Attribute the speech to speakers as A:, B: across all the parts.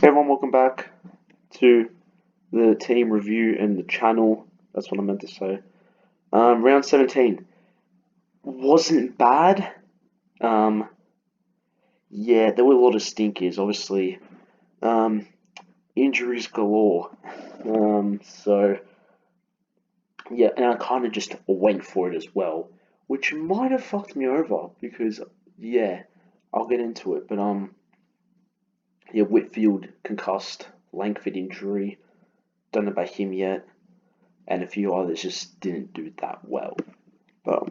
A: Everyone, welcome back to the team review and the channel. That's what I meant to say. Round 17 wasn't bad. Um, yeah, there were a lot of stinkers, obviously. Um, Injuries galore. So yeah, and I kind of just went for it as well, which might have fucked me over because yeah, I'll get into it. But yeah, Whitfield concussed, Langford injury. Don't know about him yet. And a few others just didn't do that well. But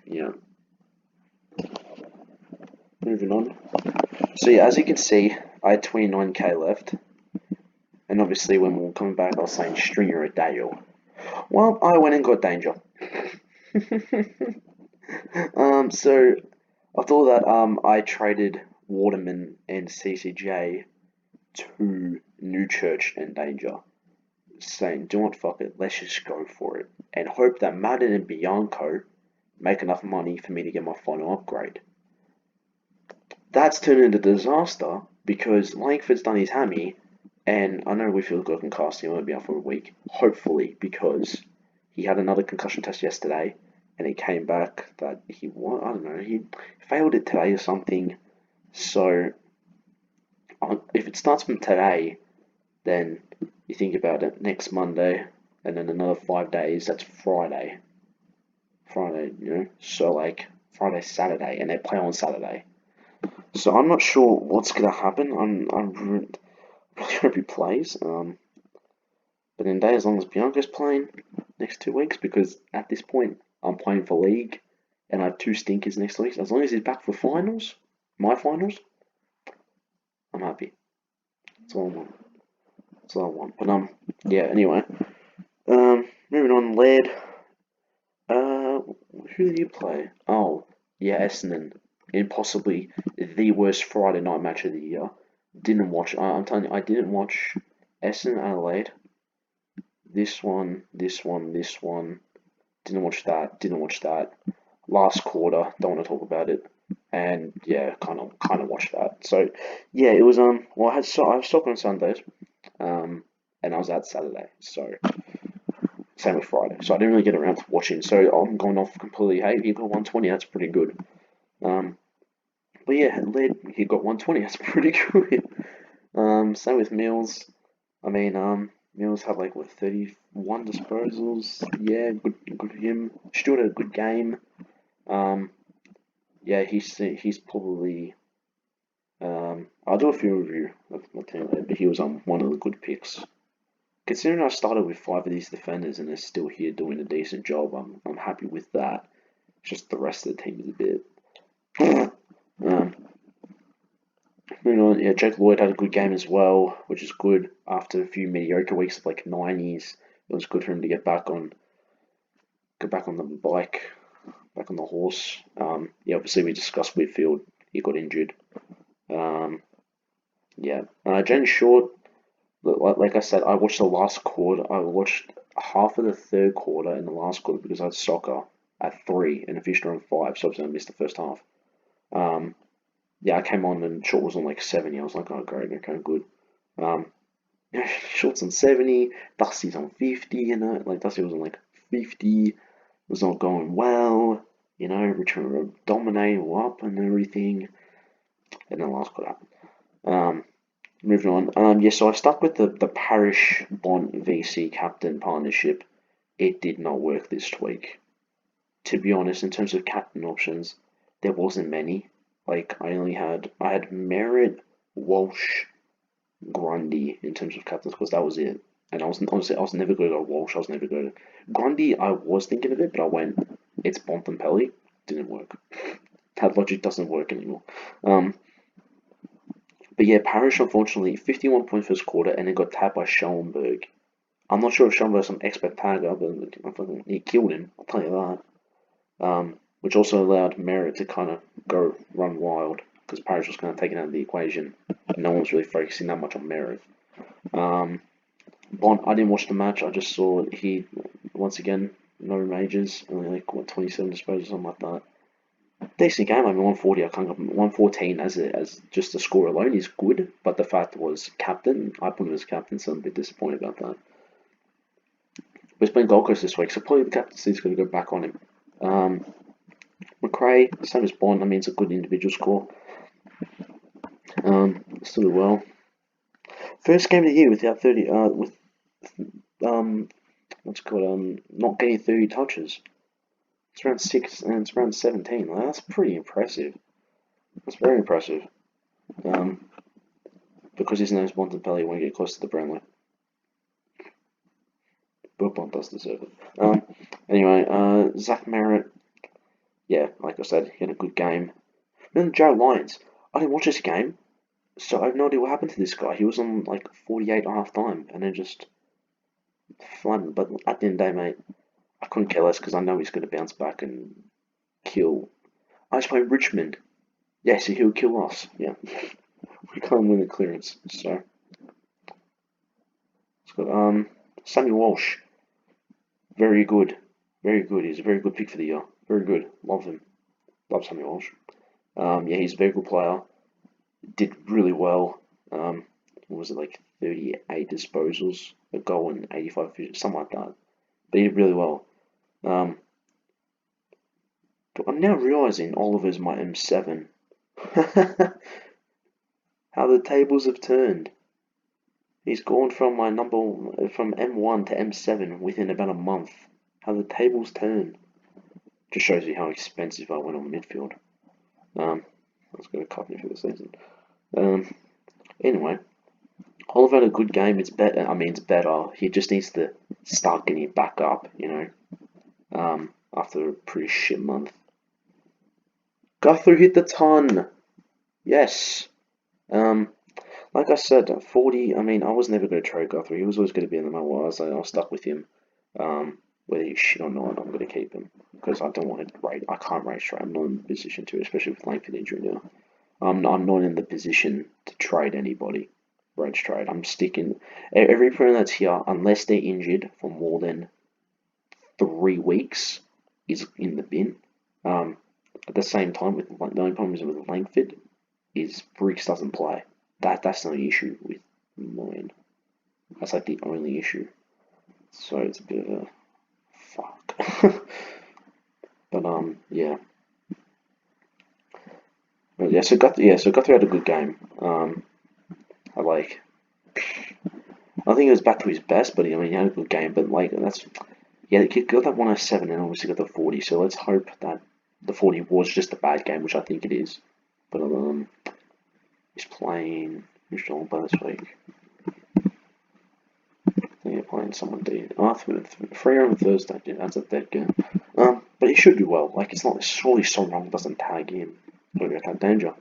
A: yeah, moving on. So yeah, as you can see, I had 29k left, and obviously when we were coming back, I was saying Stringer or Dale. Well, I went and got Danger. So after that, I traded Waterman and CCJ to Newchurch and Danger, saying, "Do not fuck it, let's just go for it, and hope that Madden and Bianco make enough money for me to get my final upgrade." That's turned into disaster because Langford's done his hammy, and I know Whitfield's got concussed. He won't be out for a week, hopefully, because he had another concussion test yesterday, and it came back that I don't know, he failed it today or something. So if it starts from today, then you think about it, next Monday, and then another 5 days. That's Friday. So like Friday, Saturday, and they play on Saturday. So I'm not sure what's gonna happen. I'm really hope he plays. But in day as long as Bianca's playing next 2 weeks, because at this point I'm playing for league, and I have two stinkers next week. As long as he's back for finals, my finals, I'm happy. That's all I want. That's all I want. But yeah. Anyway, moving on. Led. Who did you play? Oh, yeah, Essendon. In possibly the worst Friday night match of the year. Didn't watch. I'm telling you, I didn't watch Essendon Adelaide. This one, this one, this one. Didn't watch that. Didn't watch that. Last quarter. Don't want to talk about it. And yeah, kind of watched that. So yeah, it was Well, I was soccer on Sundays. And I was out Saturday. So same with Friday. So I didn't really get around to watching. So I'm going off completely. Hey, he got 120. That's pretty good. Um, but yeah, led. He got 120. That's pretty good. Same with Mills. I mean, Mills had like what 31 disposals. Yeah, good for him. Stewart had a good game. Um, yeah, he's probably. I'll do a few review of my team later, but he was one of the good picks. Considering I started with 5 of these defenders and they're still here doing a decent job, I'm happy with that. Just the rest of the team is a bit. um, Moving on, yeah, Jake Lloyd had a good game as well, which is good after a few mediocre weeks of like 90s. It was good for him to get back on the bike, back on the horse. Yeah, obviously we discussed Whitfield. He got injured. Um, yeah, James Short. Like I said, I watched the last quarter. I watched half of the third quarter and the last quarter because I had soccer at 3 and a finished on 5, so obviously I missed the first half. Um, yeah, I came on and Short was on like 70. I was like, oh great, okay, good. Um, Short's on 70, Dusty's on 50. Like Dusty was on like 50. Was not going well. Return were dominating, up and everything. And then last quarter happened. Moving on. Yeah, so I stuck with the Parish Bond VC captain partnership. It did not work this week. To be honest, in terms of captain options, there wasn't many. Like I had Merritt, Walsh, Grundy in terms of captains because that was it. And I was honestly I was never going to go Walsh. I was never going to Grundy. I was thinking of it, but I went. It's Bontempelli. Didn't work. That logic doesn't work anymore. But yeah, Parish unfortunately 51 points first quarter and then got tapped by Schoenberg. I'm not sure if Schoenberg's some expert tagger, but he killed him. I'll tell you that. Which also allowed Merritt to kind of go run wild because Parish was kind of taken out of the equation. No one was really focusing that much on Merritt. Bond, I didn't watch the match. I just saw he once again no majors, only like what 27 disposals, something like that. Decent game. I mean, 140. I can't go 114 as just the score alone is good, but the fact was captain. I put him as captain, so I'm a bit disappointed about that. But he's playing Gold Coast this week, so probably the captaincy's going to go back on him. Um, McRae, same as Bond. I mean, it's a good individual score. Still do well. First game of the year without 30. With what's it called? Not getting 30 touches. It's around 6 and it's around 17. Like, that's pretty impressive. That's very impressive. Because his name's Bontempelli, won't get close to the Brownlee. But Bont does deserve it. Anyway, Zach Merritt, yeah, like I said, he had a good game. Then Joe Lyons, I didn't watch this game, so I have no idea what happened to this guy. He was on like 48 at half time, and then just flattened. But at the end of the day, mate, I couldn't care less because I know he's going to bounce back and kill. I just play Richmond. Yeah, so he'll kill us. Yeah, we can't win the clearance. So it's got Sammy Walsh. Very good. Very good. He's a very good pick for the year. Very good. Love him. Love Sammy Walsh. Yeah, he's a very good player. Did really well. What was it, like 38 disposals, a goal and 85 fish, something like that. But he did really well. But I'm now realizing Oliver's my M7. How the tables have turned. He's gone from from M1 to M7 within about a month. How the tables turn. Just shows you how expensive I went on midfield. That's going to cut me for the season. Anyway, Oliver had a good game. It's better. I mean, it's better. He just needs to start getting back up, after a pretty shit month. Guthrie hit the ton. Yes. Like I said, 40. I mean, I was never going to trade Guthrie. He was always going to be in the mail. I was stuck with him. Whether he's shit or not, I'm going to keep him because I don't want to rate. I can't rate trade. I'm not in the position to, especially with Langford injury now. I'm not in the position to trade anybody. Rage trade. I'm sticking every player that's here, unless they're injured for more than 3 weeks, is in the bin. At the same time, with the only problem is with Langford is Briggs doesn't play. That's the only issue with mine. That's like the only issue. So it's a bit of a fuck. But yeah. But yeah, so Guthrie had a good game. I think he was back to his best, but he had a good game. But like the kid got that 107 and obviously got the 40. So let's hope that the 40 was just a bad game, which I think it is. But he's playing. Who's John by this week? I think they're playing someone dead. Free on Thursday. Yeah, that's a dead game. But he should do well. Like it's not surely so wrong doesn't tag him. Gotta go danger.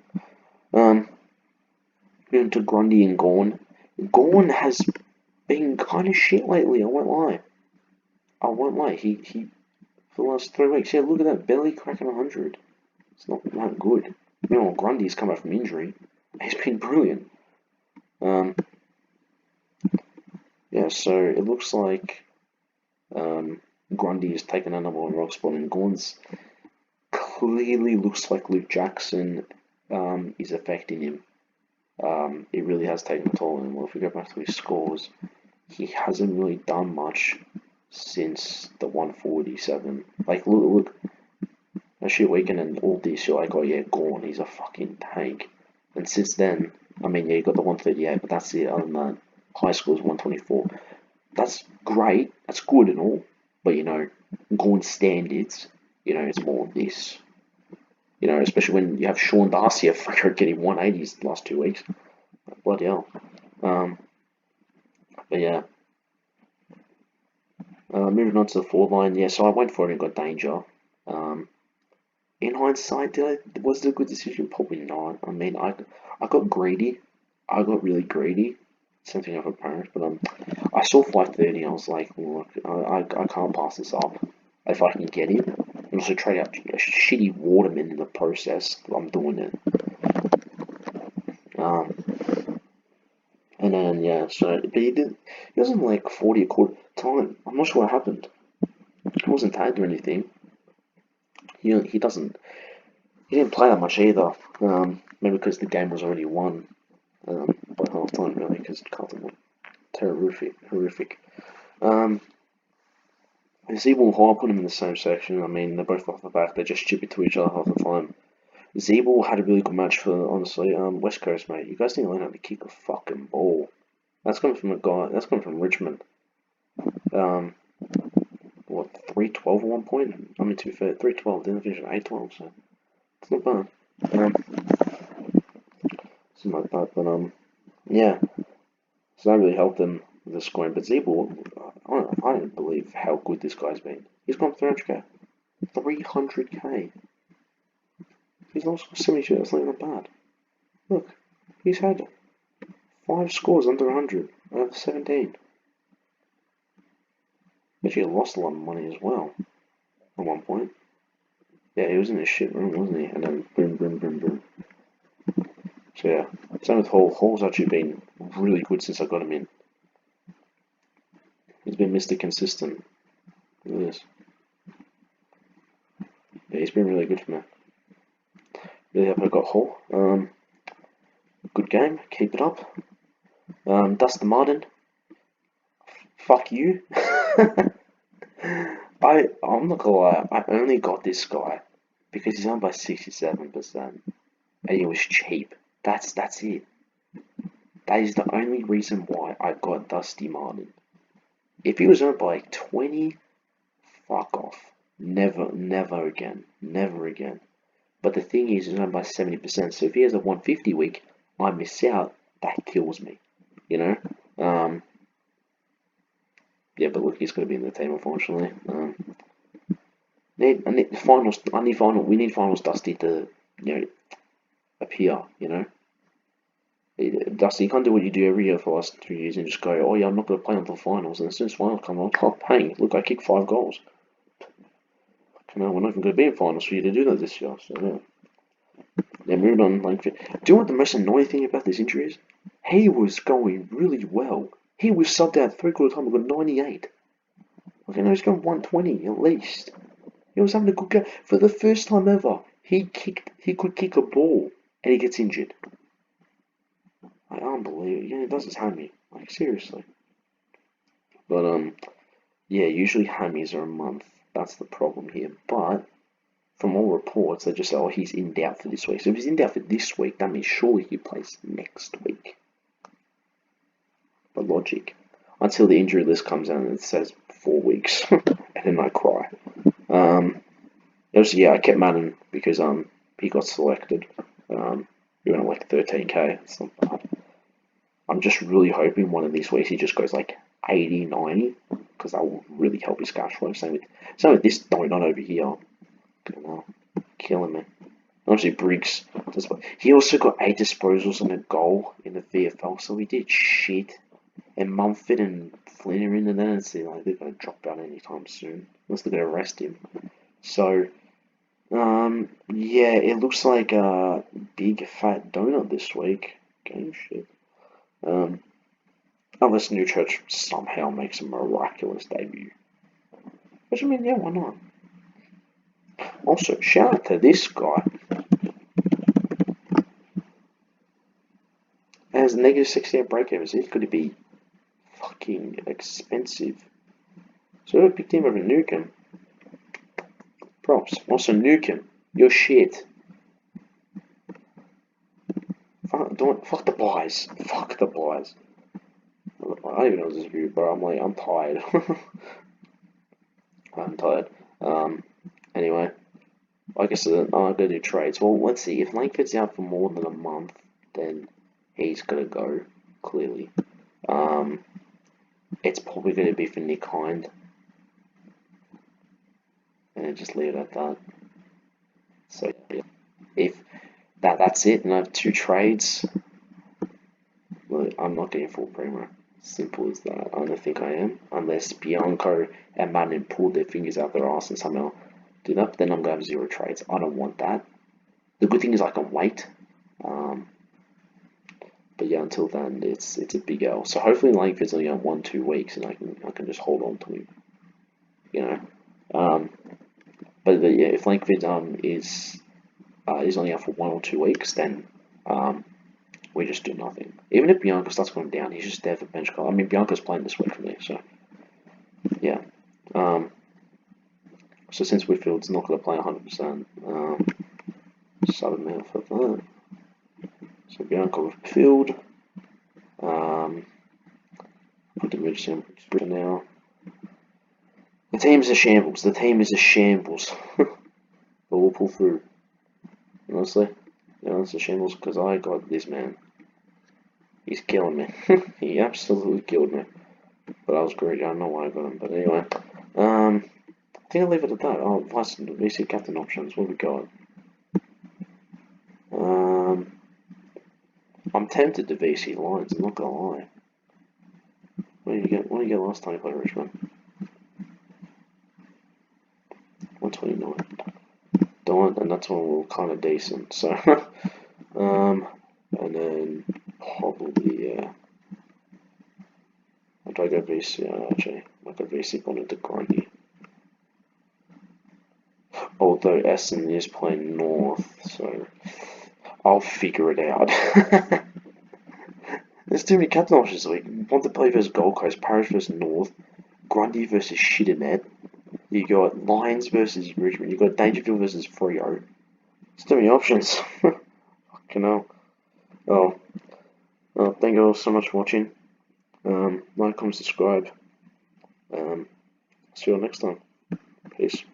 A: Moving to Grundy and Gorn. Gorn has been kind of shit lately. I won't lie. He for the last 3 weeks. Yeah, look at that, barely cracking 100. It's not that good. Meanwhile, Grundy's come back from injury. He's been brilliant. Yeah, so it looks like Grundy has taken a number one rock spot, and Gorn's clearly looks like Luke Jackson is affecting him. It really has taken a toll on him. Well, if we go back to his scores, he hasn't really done much since the 147. Like, look, a shit weekend and all this, you're like, oh yeah, Gorn, he's a fucking tank. And since then, I mean, yeah, you got the 138, but that's it. Other than that, high score is 124. That's great. That's good and all. But, Gorn's standards, it's more of this. Especially when you have Sean Darcy a fucker getting 180s the last 2 weeks. Bloody hell. But yeah. Moving on to the forward line. Yeah, so I went for it and got Danger. In hindsight, was it a good decision? Probably not. I mean, I got greedy. I got really greedy. Same thing with parents, but I saw 530. I was like, look, I can't pass this up if I can get him. And also trade out a shitty Waterman in the process. I'm doing it. And then yeah, so but he wasn't like 40 a quarter time. I'm not sure what happened. He wasn't tagged or anything. He doesn't. He didn't play that much either. Maybe because the game was already won by half time, really, because Carlton were horrific. Zeeble and Hall, put them in the same section. I mean, they're both off the back. They're just stupid to each other half the time. Zeeble had a really good match for, honestly, West Coast, mate. You guys need to learn how to kick a fucking ball. That's coming from a guy, that's coming from Richmond. What, 312 at one point? I mean, to be fair, 312, didn't finish at 812, so it's not bad. Something like that, but, yeah. So that really helped them with the scoring. But Zeeble, I don't believe how good this guy's been. He's gone 300k. 300k. He's not scored 72, that's not even bad. Look, he's had 5 scores under 100 out of 17. Actually lost a lot of money as well at one point. Yeah, he was in a shit room, wasn't he? And then boom. So yeah, same with Hall. Hall's actually been really good since I got him in. He's been Mr. Consistent. Look at this. Yeah, he's been really good for me. Really happy I got Hall. Good game. Keep it up. Dustin Martin. Fuck you. I'm not gonna lie. I only got this guy because he's owned by 67%, and he was cheap. That's it. That is the only reason why I got Dusty Martin. If he was owned by 20, fuck off. Never again. Never again. But the thing is, he's owned by 70%, so if he has a 150 week, I miss out. That kills me. You know? Yeah, but look, he's going to be in the team, unfortunately. I need finals. We need finals Dusty to, appear. Dusty, you can't do what you do every year for the last 2 years and just go, oh yeah, I'm not going to play until finals. And as soon as finals come on, oh, hey, look, I kicked 5 goals. Come on, we're not even going to be in finals for you to do that this year. So yeah, moving on. Do you know what the most annoying thing about this injury is? He was going really well. He was subbed out 3/4 time. We got 98. Okay, now he's going 120 at least. He was having a good game for the first time ever. He could kick a ball, and he gets injured. Like, unbelievable. Yeah, it does his hammy. Like, seriously. But, yeah, usually hammies are a month. That's the problem here. But, from all reports, they just say, oh, he's in doubt for this week. So if he's in doubt for this week, that means surely he plays next week. But logic. Until the injury list comes out and it says 4 weeks. And then I cry. I kept Madden because, he got selected. He went like 13k. It's not bad. I'm just really hoping one of these weeks he just goes like 80, 90, because that will really help his cash flow. Same with this donut over here. Killing me. Obviously, Briggs. He also got 8 disposals and a goal in the VFL, so he did shit. And Mumford and Flynn are in the net, and see like they're gonna drop out anytime soon, unless they're gonna arrest him. So, yeah, it looks like a big fat donut this week. Game shit. Unless Newchurch somehow makes a miraculous debut. Which, I mean, yeah, why not? Also, shout out to this guy. Has negative 68 breakevens. He's going to be fucking expensive. So I picked him over Nukem. Props. Also, Nukem, you're shit. Fuck the buys. Fuck the buys. I don't even know this view, but I'm tired. I'm tired. Anyway, like I said, I'm gonna do trades. Well, let's see. If Langford's out for more than a month, then he's gonna go, clearly. It's probably gonna be for Nick Hind. And just leave it at that. So, yeah. If that's it, and I have 2 trades, well, I'm not getting full primo. Simple as that. I don't think I am. Unless Bianco and Madden pull their fingers out their ass and somehow do that, then I'm going to have 0 trades. I don't want that. The good thing is I can wait. But yeah, until then, it's a big L. So hopefully Langford's only on 1-2 weeks, and I can just hold on to him. But yeah, if Langford is is only out for 1 or 2 weeks, then we just do nothing. Even if Bianca starts going down, he's just there for bench call. I mean, Bianca's playing this week for me, so yeah. So since Whitfield's not going to play 100%, sub him out for that. So Bianca Whitfield. Put the emergency on for now. The team is a shambles. The team is a shambles. But we'll pull through. Honestly, it's a shambles because I got this man. He's killing me. He absolutely killed me. But I was great. I don't know why I got him. But anyway, I think I'll leave it at that. Oh, vice VC captain options. What have we got? I'm tempted to VC Lions. I'm not gonna lie. What did you get? What did you get last time you played Richmond? 129. Don't, and that's when we were kind of decent. So, and then probably yeah. Do I go VC? Actually, I go VC Bonnet to Grundy. Although Essendon is playing North, so I'll figure it out. There's too many captain options this week. Want to play versus Gold Coast, Parish versus North, Grundy versus Shitternet. You got Lions versus Richmond. You got Dangerfield versus Freo. There's too many options. Fucking hell. Oh, thank you all so much for watching. Like, comment, subscribe. See you all next time. Peace.